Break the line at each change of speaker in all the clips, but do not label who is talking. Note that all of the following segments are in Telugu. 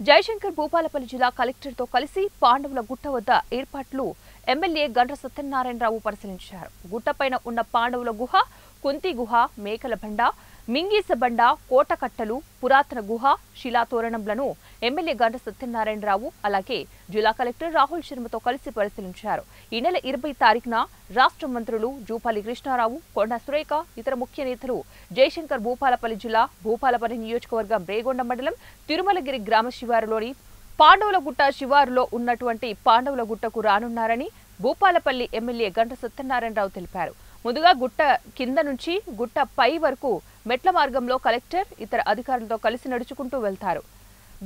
జయశంకర్ భూపాలపల్లి జిల్లా కలెక్టర్తో కలిసి పాండవుల గుట్ట వద్ద ఏర్పాట్లు ఎమ్మెల్యే గండ్ర సత్యనారాయణరావు పరిశీలించారు. గుట్టపైన ఉన్న పాండవుల గుహ, కుంతి గుహ, మేకల బండ, మింగీస బండ, కోటకట్టలు, పురాతన గుహ, శిలాతోరణంలను ఎమ్మెల్యే గండ్ర సత్యనారాయణరావు అలాగే జిల్లా కలెక్టర్ రాహుల్ శర్మతో కలిసి పరిశీలించారు. ఈ నెల 20 తారీఖున రాష్ట్ర మంత్రులు జూపల్లి కృష్ణారావు, కొండా సురేఖ, ఇతర ముఖ్య నేతలు జయశంకర్ భూపాలపల్లి జిల్లా భూపాలపల్లి నియోజకవర్గం రేగొండ మండలం తిరుమలగిరి గ్రామ శివారులోని పాండవుల గుట్ట శివారులో ఉన్నటువంటి పాండవుల గుట్టకు రానున్నారని భూపాలపల్లి ఎమ్మెల్యే గండ్ర సత్యనారాయణరావు తెలిపారు. ముందుగా గుట్ట కింద నుంచి గుట్ట పై వరకు మెట్ల మార్గంలో కలెక్టర్ ఇతర అధికారులతో కలిసి నడుచుకుంటూ వెళ్తారు.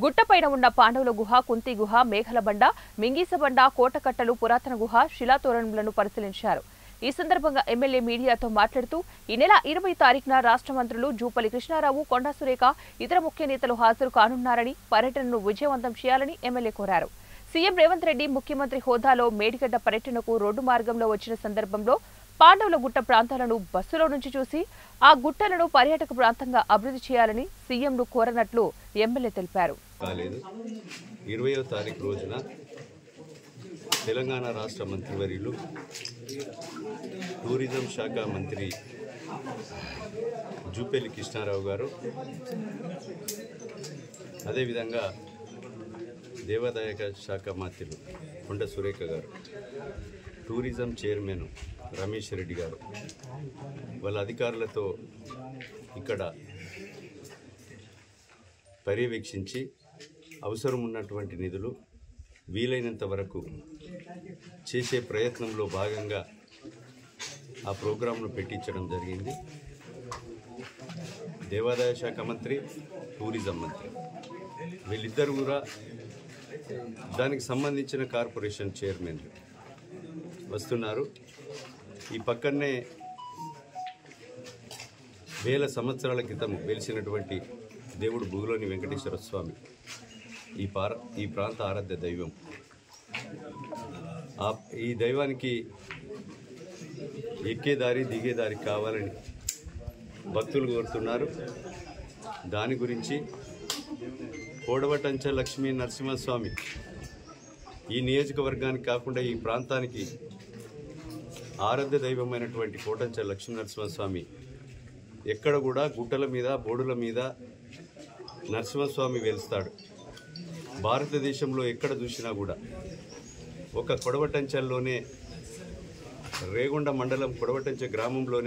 గుట్టపైన ఉన్న పాండవుల గుహ, కుంతి గుహ, మేఘల బండ, మింగీస బండ, కోటకట్టలు, పురాతన గుహ, శిలాతోరణంలను పరిశీలించారు. ఈ సందర్భంగా ఎమ్మెల్యే మీడియాతో మాట్లాడుతూ ఈ నెల 20 తారీఖున రాష్ట్ర మంత్రులు జూపల్లి కృష్ణారావు, కొండా సురేఖ, ఇతర ముఖ్య నేతలు హాజరు కానున్నారని, పర్యటనను విజయవంతం చేయాలని ఎమ్మెల్యే కోరారు. సీఎం రేవంత్ రెడ్డి ముఖ్యమంత్రి హోదాలో మేడిగడ్డ పర్యటనకు రోడ్డు మార్గంలో వచ్చిన సందర్భంలో పాండవుల గుట్ట ప్రాంతాలను బస్సులో నుంచి చూసి ఆ గుట్టలను పర్యాటక ప్రాంతంగా అభివృద్ధి చేయాలని సీఎంను కోరనట్లు ఎమ్మెల్యే తెలిపారు.
20వ తారీఖు రోజున తెలంగాణ రాష్ట్ర మంత్రివర్యులు టూరిజం శాఖ మంత్రి జూపల్లి కృష్ణారావు గారు, అదేవిధంగా దేవాదాయ శాఖ మంత్రులు కొండా సురేఖ గారు, టూరిజం చైర్మన్ రమేష్ రెడ్డి గారు వాళ్ళ అధికారులతో ఇక్కడ పర్యవేక్షించి అవసరం ఉన్నటువంటి నిధులు వీలైనంత వరకు చేసే ప్రయత్నంలో భాగంగా ఆ ప్రోగ్రాంను పెట్టించడం జరిగింది. దేవాదాయ శాఖ మంత్రి, టూరిజం మంత్రి వీళ్ళిద్దరు కూడా దానికి సంబంధించిన కార్పొరేషన్ చైర్మన్లు వస్తున్నారు. ఈ పక్కనే వేల సంవత్సరాల క్రితం వెలిసినటువంటి దేవుడు భూలోని వెంకటేశ్వర స్వామి ఈ ప్రాంత ఆరాధ్య దైవం. ఈ దైవానికి ఎక్కేదారి దిగేదారి కావాలని భక్తులు కోరుతున్నారు. దాని గురించి కోడవటంచ లక్ష్మీ నరసింహస్వామి ఈ నియోజకవర్గానికి కాకుండా ఈ ప్రాంతానికి ఆరాధ్య దైవమైనటువంటి కోటంచ లక్ష్మీ నరసింహస్వామి ఎక్కడ కూడా గుట్టల మీద, బోడుల మీద నరసింహస్వామి వెలుస్తాడు. భారతదేశంలో ఎక్కడ చూసినా కూడా ఒక కొడవటంచల్లోనే, రేగొండ మండలం కొడవటంచ గ్రామంలోనే